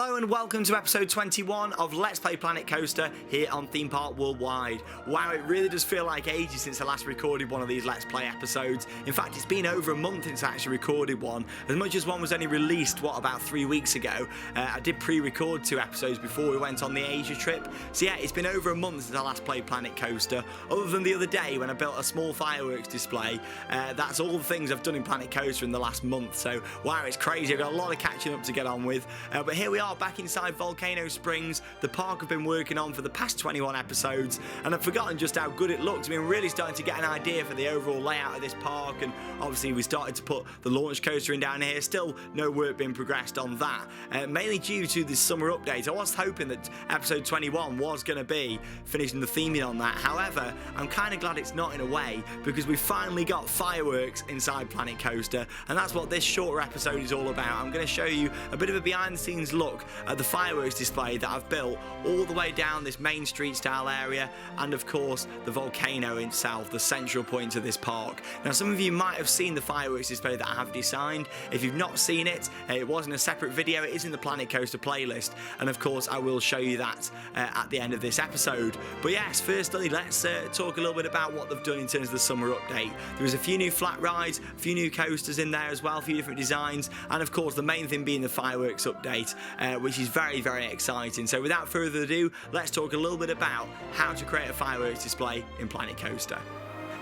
Hello and welcome to episode 21 of Let's Play Planet Coaster here on Theme Park Worldwide. Wow, it really does feel like ages since I last recorded one of these Let's Play episodes. In fact, it's been over a month since I actually recorded one. As much as one was only released, about 3 weeks ago, I did pre-record 2 episodes before we went on the Asia trip. So yeah, it's been over a month since I last played Planet Coaster. Other than the other day when I built a small fireworks display, that's all the things I've done in Planet Coaster in the last month. So wow, it's crazy. I've got a lot of catching up to get on with. But here we are back inside Volcano Springs, the park I've been working on for the past 21 episodes, and I've forgotten just how good it looks. I mean, really starting to get an idea for the overall layout of this park, and obviously we started to put the launch coaster in down here. Still no work being progressed on that, mainly due to this summer update. I was hoping that episode 21 was going to be finishing the theming on that. However, I'm kind of glad it's not in a way, because we finally got fireworks inside Planet Coaster, and that's what this shorter episode is all about. I'm going to show you a bit of a behind the scenes look at the fireworks display that I've built all the way down this main street style area, and of course the volcano itself, the central point of this park. Now, some of you might have seen the fireworks display that I have designed. If you've not seen it, it was in a separate video. It is in the Planet Coaster playlist, and of course I will show you that at the end of this episode. But yes, firstly, let's talk a little bit about what they've done in terms of the summer update. There was a few new flat rides, a few new coasters in there as well, a few different designs, and of course the main thing being the fireworks update, which is very, very exciting. So without further ado, let's talk a little bit about how to create a fireworks display in Planet Coaster.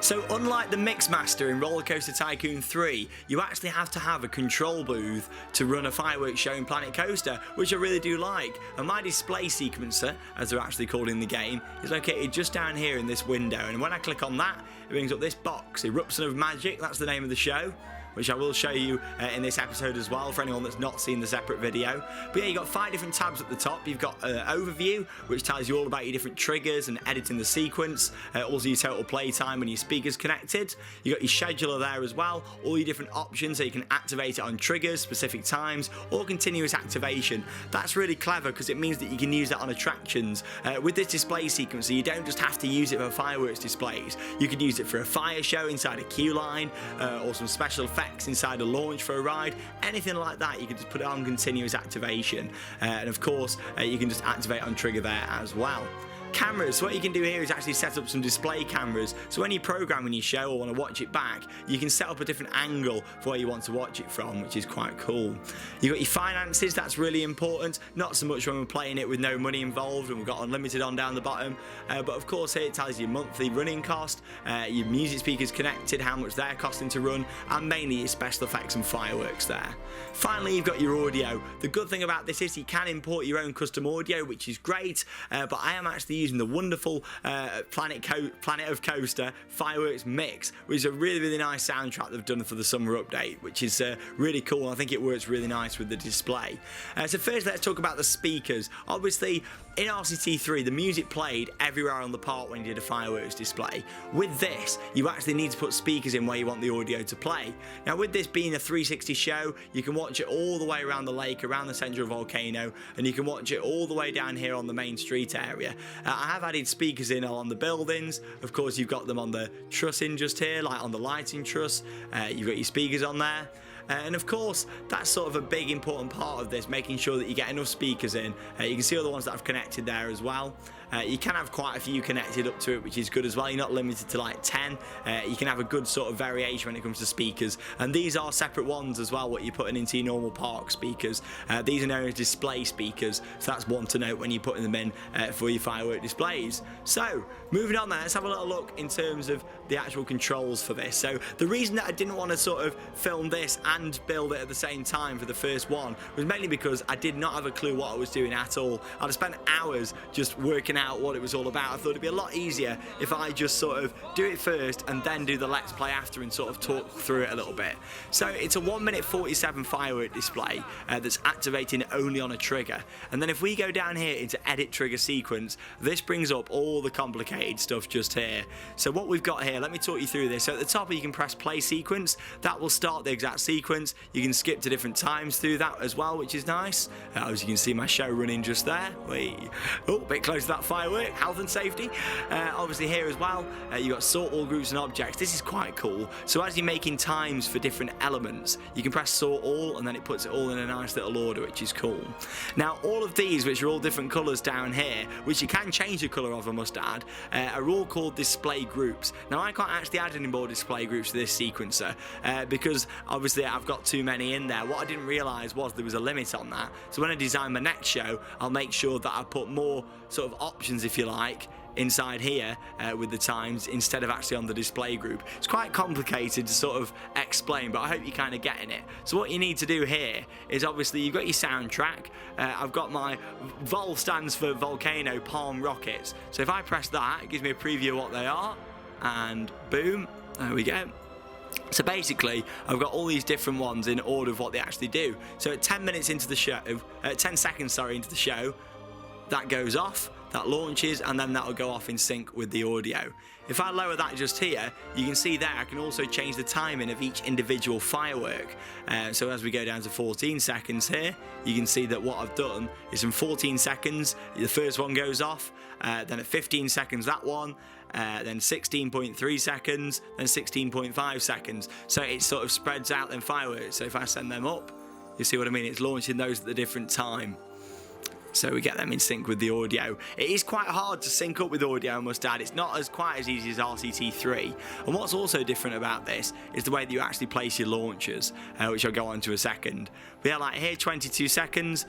So unlike the Mixmaster in Roller Coaster Tycoon 3, you actually have to have a control booth to run a fireworks show in Planet Coaster, which I really do like. And my display sequencer, as they're actually called in the game, is located just down here in this window. And when I click on that, it brings up this box, Eruption of Magic. That's the name of the show, which I will show you in this episode as well for anyone that's not seen the separate video. But yeah, you've got 5 different tabs at the top. You've got Overview, which tells you all about your different triggers and editing the sequence, also your total playtime and your speakers connected. You've got your scheduler there as well, all your different options so you can activate it on triggers, specific times, or continuous activation. That's really clever because it means that you can use that on attractions. With this display sequencer, you don't just have to use it for fireworks displays. You can use it for a fire show inside a queue line, or some special effects inside a launch for a ride, anything like that. You can just put it on continuous activation, and of course you can just activate on trigger there as well. Cameras, so what you can do here is actually set up some display cameras, so when you're programming your show or want to watch it back, you can set up a different angle for where you want to watch it from, which is quite cool. You've got your finances, that's really important, not so much when we're playing it with no money involved and we've got unlimited on down the bottom, but of course here it tells you your monthly running cost, your music speakers connected, how much they're costing to run, and mainly your special effects and fireworks there. Finally, you've got your audio. The good thing about this is you can import your own custom audio, which is great, but I am actually using the wonderful Planet of Coaster Fireworks Mix, which is a really, really nice soundtrack they've done for the summer update, which is really cool, and I think it works really nice with the display. So first, let's talk about the speakers. Obviously, in RCT3, the music played everywhere on the park when you did a fireworks display. With this, you actually need to put speakers in where you want the audio to play. Now, with this being a 360 show, you can watch it all the way around the lake, around the central volcano, and you can watch it all the way down here on the main street area. I have added speakers in on the buildings. Of course, you've got them on the trussing just here, like on the lighting truss. You've got your speakers on there. And of course, that's sort of a big important part of this, making sure that you get enough speakers in. You can see all the ones that I've connected there as well. You can have quite a few connected up to it, which is good as well. You're not limited to like 10. You can have a good sort of variation when it comes to speakers. And these are separate ones as well, what you're putting into your normal park speakers. These are known as display speakers, so that's one to note when you're putting them in for your firework displays. So, moving on then, let's have a little look in terms of the actual controls for this. So, the reason that I didn't want to sort of film this and build it at the same time for the first one was mainly because I did not have a clue what I was doing at all. I'd spent hours just working out what it was all about. I thought it'd be a lot easier if I just sort of do it first and then do the Let's Play after and sort of talk through it a little bit. So it's a 1:47 firework display that's activating only on a trigger. And then if we go down here into edit trigger sequence, this brings up all the complicated stuff just here. So what we've got here, let me talk you through this. So at the top you can press play sequence. That will start the exact sequence sequence. You can skip to different times through that as well, which is nice. As you can see my show running just there. Oh, a bit close to that firework, health and safety. Obviously here as well, you've got sort all groups and objects. This is quite cool. So as you're making times for different elements, you can press sort all and then it puts it all in a nice little order, which is cool. Now all of these, which are all different colours down here, which you can change the colour of, I must add, are all called display groups. Now I can't actually add any more display groups to this sequencer because obviously I've got too many in there. What I didn't realise was there was a limit on that. So when I design my next show, I'll make sure that I put more sort of options, if you like, inside here with the times instead of actually on the display group. It's quite complicated to sort of explain, but I hope you're kind of getting it. So what you need to do here is obviously you've got your soundtrack. I've got my Vol stands for Volcano Palm Rockets. So if I press that, it gives me a preview of what they are, and boom, there we go. So basically, I've got all these different ones in order of what they actually do. So at 10 minutes into the show, 10 seconds, sorry, into the show, that goes off, that launches, and then that'll go off in sync with the audio. If I lower that just here, you can see there I can also change the timing of each individual firework. So as we go down to 14 seconds here, you can see that what I've done is from 14 seconds, the first one goes off, then at 15 seconds that one, then 16.3 seconds, then 16.5 seconds. So it sort of spreads out them fireworks. So if I send them up, you see what I mean? It's launching those at a different time. So we get them in sync with the audio. It is quite hard to sync up with audio, I must add. It's not quite as easy as RCT3. And what's also different about this is the way that you actually place your launchers, which I'll go on to a second. But yeah, like here, 22 seconds,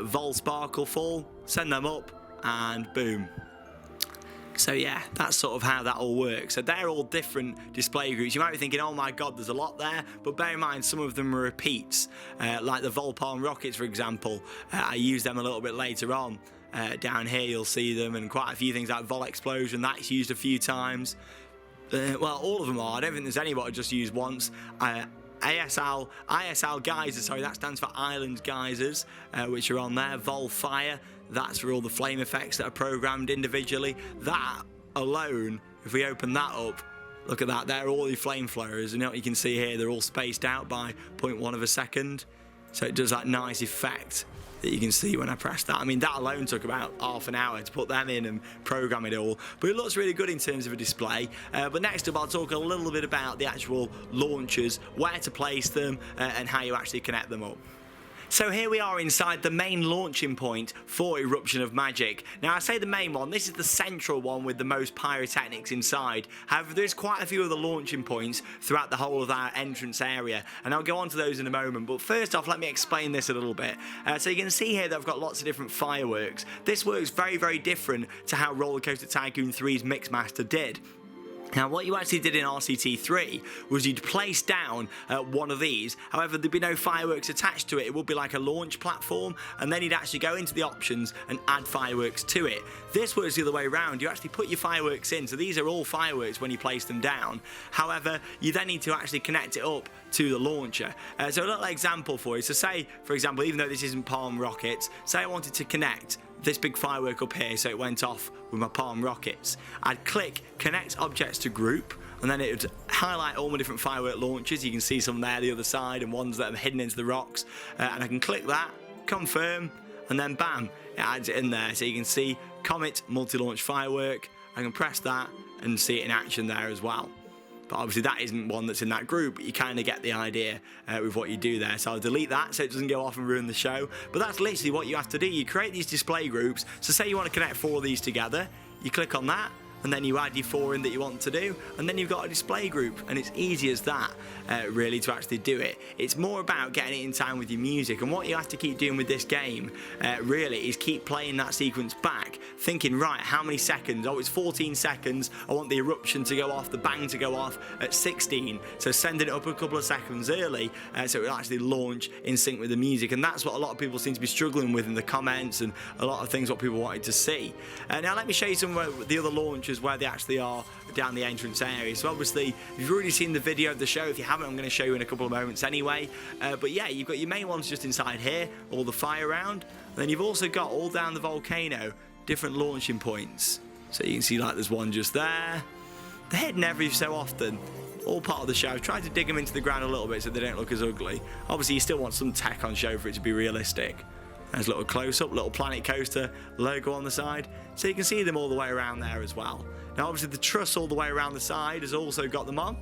Vol Sparkle Fall, send them up, and boom. So yeah, that's sort of how that all works. So they're all different display groups. You might be thinking, oh my god, there's a lot there, but bear in mind some of them are repeats. Like the Vol Palm Rockets, for example. I use them a little bit later on. Down here you'll see them, and quite a few things like Vol Explosion, that's used a few times. Well, all of them are. I don't think there's any what I just used once. ISL Geyser, sorry, that stands for Island Geysers, which are on there. Vol Fire, that's for all the flame effects that are programmed individually. That alone, if we open that up, look at that, they're all the flame flowers, and what you can see here, they're all spaced out by 0.1 of a second. So it does that nice effect that you can see when I press that. I mean, that alone took about half an hour to put them in and program it all, but it looks really good in terms of a display. But next up, I'll talk a little bit about the actual launchers, where to place them, and how you actually connect them up. So here we are inside the main launching point for Eruption of Magic. Now I say the main one, this is the central one with the most pyrotechnics inside. However, there's quite a few other launching points throughout the whole of our entrance area, and I'll go on to those in a moment. But first off, let me explain this a little bit. So you can see here that I've got lots of different fireworks. This works very, very different to how Roller Coaster Tycoon 3's Mixmaster did. Now what you actually did in RCT3 was you'd place down one of these, however there'd be no fireworks attached to it, it would be like a launch platform, and then you'd actually go into the options and add fireworks to it. This works the other way around, you actually put your fireworks in, so these are all fireworks when you place them down, however you then need to actually connect it up to the launcher. So a little example for you, so say for example, even though this isn't Palm Rockets, say I wanted to connect this big firework up here so it went off with my Palm Rockets. I'd click Connect Objects to Group, and then it would highlight all my different firework launchers. You can see some there the other side and ones that are hidden into the rocks, and I can click that, confirm, and then bam, it adds it in there. So you can see Comet Multi-Launch Firework. I can press that and see it in action there as well. But obviously that isn't one that's in that group, but you kind of get the idea with what you do there. So I'll delete that so it doesn't go off and ruin the show. But that's literally what you have to do. You create these display groups. So say you want to connect 4 of these together, you click on that, and then you add your 4 in that you want to do, and then you've got a display group, and it's easy as that really to actually do it. It's more about getting it in time with your music, and what you have to keep doing with this game really is keep playing that sequence back, thinking, right, how many seconds? Oh, it's 14 seconds, I want the eruption to go off, the bang to go off at 16, so sending it up a couple of seconds early so it will actually launch in sync with the music, and that's what a lot of people seem to be struggling with in the comments, and a lot of things what people wanted to see. Now let me show you some of the other launchers where they actually are down the entrance area. So obviously, if you've already seen the video of the show, if you haven't, I'm going to show you in a couple of moments anyway. But yeah, you've got your main ones just inside here, all the fire round. And then you've also got all down the volcano, different launching points. So you can see like there's one just there. They're hidden every so often. all part of the show. I've tried to dig them into the ground a little bit so they don't look as ugly. Obviously you still want some tech on show for it to be realistic. There's a little close-up, little Planet Coaster logo on the side, so you can see them all the way around there as well. Now obviously the truss all the way around the side has also got them on.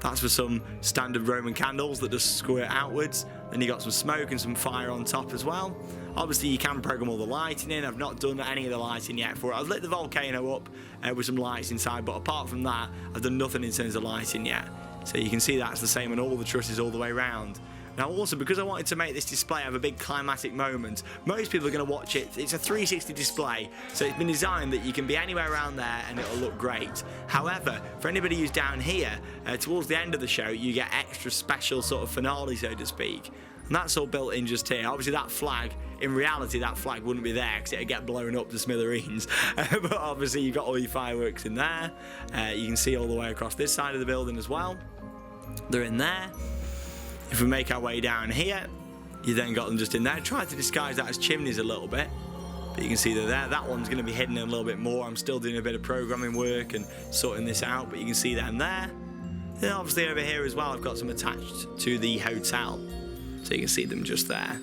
That's for some standard Roman candles that just squirt outwards. Then you got some smoke and some fire on top as well. Obviously you can program all the lighting in. I've not done any of the lighting yet for it. I've lit the volcano up with some lights inside, but apart from that I've done nothing in terms of lighting yet. So you can see that's the same on all the trusses all the way around. Now also, because I wanted to make this display have a big climatic moment, most people are going to watch it. It's a 360 display, so it's been designed that you can be anywhere around there and it'll look great. However, for anybody who's down here, towards the end of the show, you get extra special sort of finale, so to speak. And that's all built in just here. Obviously that flag, in reality that flag wouldn't be there because it'd get blown up to smithereens. But obviously you've got all your fireworks in there. You can see all the way across this side of the building as well. They're in there. If we make our way down here, you then got them just in there. Try to disguise that as chimneys a little bit, but you can see they're there. That one's going to be hidden in a little bit more. I'm still doing a bit of programming work and sorting this out, but you can see them there. Then obviously over here as well, I've got some attached to the hotel, so you can see them just there.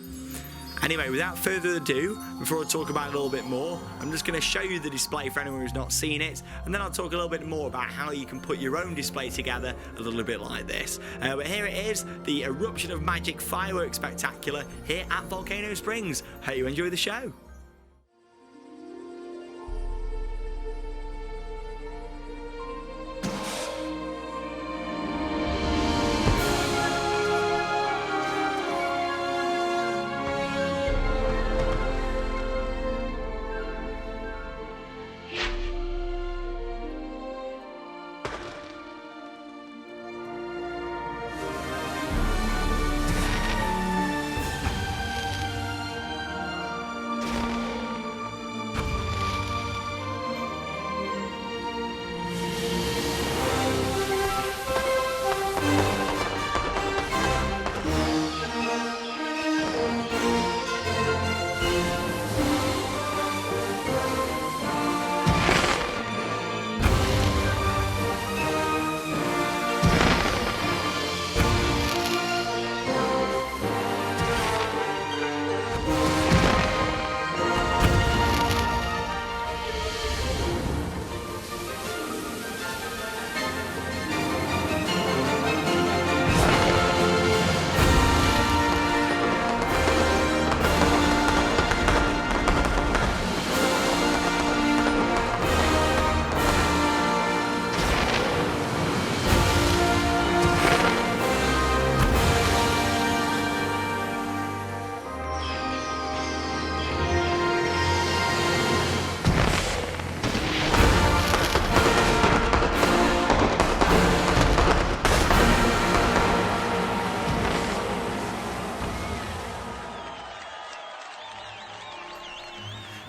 Anyway, without further ado, before I talk about it a little bit more, I'm just going to show you the display for anyone who's not seen it, and then I'll talk a little bit more about how you can put your own display together a little bit like this. But here it is, the Eruption of Magic Fireworks Spectacular here at Volcano Springs. Hope you enjoy the show.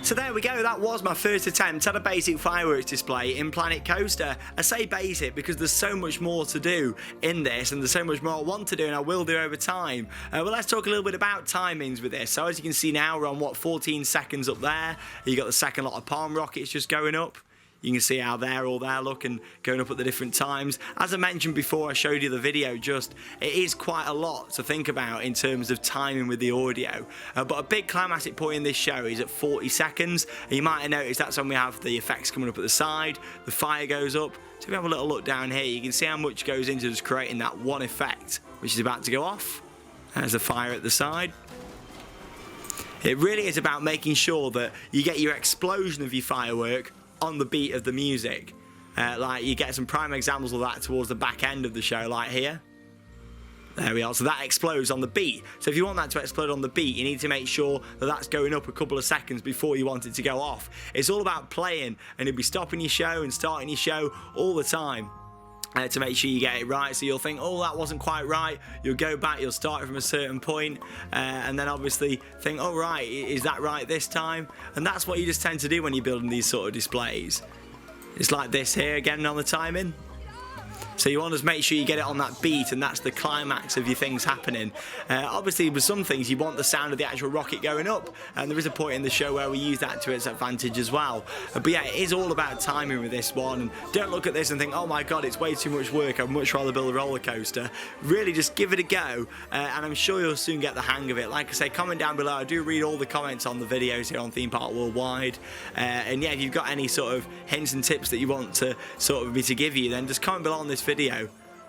So there we go, that was my first attempt at a basic fireworks display in Planet Coaster. I say basic because there's so much more to do in this, and there's so much more I want to do and I will do over time. Well, let's talk a little bit about timings with this. So as you can see now, we're on 14 seconds up there. You got the second lot of palm rockets just going up. You can see how they're all there, look, and going up at the different times. As I mentioned before, I showed you the video, it is quite a lot to think about in terms of timing with the audio. But a big climatic point in this show is at 40 seconds. And you might have noticed that's when we have the effects coming up at the side, the fire goes up. So if we have a little look down here, you can see how much goes into just creating that one effect, which is about to go off. There's the fire at the side. It really is about making sure that you get your explosion of your firework on the beat of the music. Like you get some prime examples of that towards the back end of the show, like here. There we are, so that explodes on the beat. So if you want that to explode on the beat, you need to make sure that that's going up a couple of seconds before you want it to go off. It's all about playing, and you'll be stopping your show and starting your show all the time. To make sure you get it right. So you'll think, oh, that wasn't quite right. You'll go back, you'll start it from a certain point, and then obviously think, oh right, is that right this time? And that's what you just tend to do when you're building these sort of displays. It's like this here, again on the timing. So you want to make sure you get it on that beat, and that's the climax of your things happening. Obviously, with some things, you want the sound of the actual rocket going up, and there is a point in the show where we use that to its advantage as well. But yeah, it is all about timing with this one, and don't look at this and think, oh my god, it's way too much work, I'd much rather build a roller coaster. Really, just give it a go, and I'm sure you'll soon get the hang of it. Like I say, comment down below. I do read all the comments on the videos here on Theme Park Worldwide, and yeah, if you've got any sort of hints and tips that you want to sort of me to give you, then just comment below on this video.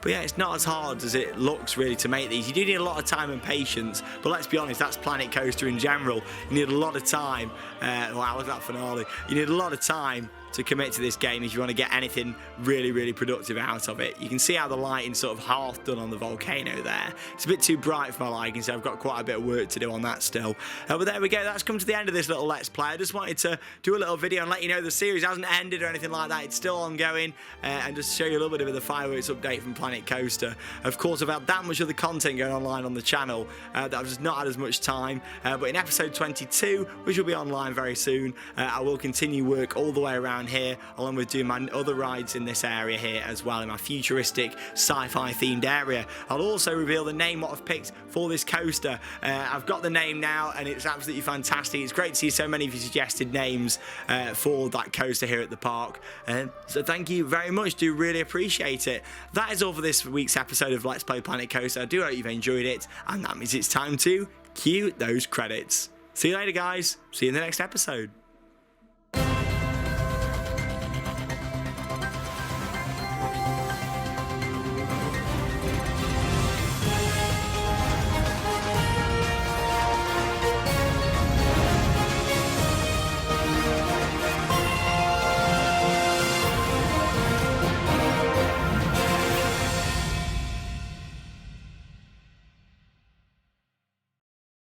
But yeah, it's not as hard as it looks really to make these. You do need a lot of time and patience, but let's be honest, that's Planet Coaster in general. You need a lot of time. Wow, was that finale? You need a lot of time to commit to this game if you want to get anything really productive out of it. You can see how the lighting's sort of half done on the volcano there. It's a bit too bright for my liking, so I've got quite a bit of work to do on that still. But there we go, that's come to the end of this little Let's Play. I just wanted to do a little video and let you know the series hasn't ended or anything like that. It's still ongoing, and just show you a little bit of the fireworks update from Planet Coaster. Of course, I've had that much of the content going online on the channel that I've just not had as much time, but in episode 22, which will be online very soon, I will continue work all the way around here, along with doing my other rides in this area here as well, in my futuristic sci-fi themed area. I'll also reveal the name what I've picked for this coaster. I've got the name now, and it's absolutely fantastic. It's great to see so many of you suggested names for that coaster here at the park, so thank you very much, do really appreciate it. That is all for this week's episode of Let's Play Planet Coaster. I do hope you've enjoyed it, and that means it's time to cue those credits. See you later, guys. See you in the next episode.